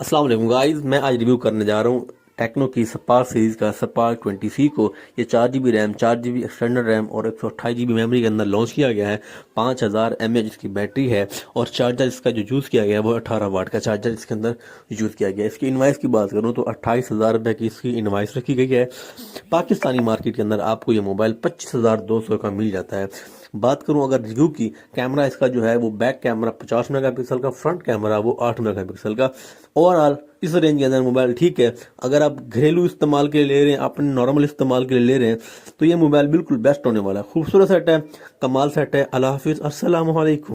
अस्सलाम वालेकुम गाइस, मैं आज रिव्यू करने जा रहा हूँ टेक्नो की स्पार्क सीरीज़ का स्पार्क 20C को। ये 4 GB RAM, 4 GB external RAM और 128 GB मेमोरी के अंदर लॉन्च किया गया है। 5000 mAh इसकी बैटरी है और चार्जर इसका जो यूज़ किया गया है वो 18 वाट का चार्जर इसके अंदर यूज़ किया गया है। इसकी इनवाइस की बात करूँ तो 28,000 रुपये की इसकी इनवाइस रखी गई है। पाकिस्तानी मार्केट के अंदर आपको ये मोबाइल 25,200 का मिल जाता है। बात करूं अगर रिव्यू की, कैमरा इसका जो है वो बैक कैमरा 50 मेगापिक्सल का, फ्रंट कैमरा वो 8 मेगापिक्सल का। ओवरऑल इस रेंज के अंदर मोबाइल ठीक है। अगर आप घरेलू इस्तेमाल के लिए ले रहे हैं, अपने नॉर्मल इस्तेमाल के लिए ले रहे हैं, तो ये मोबाइल बिल्कुल बेस्ट होने वाला है। खूबसूरत सेट है, कमाल सेट है। अल्लाह हाफिज़, अस्सलाम वालेकुम।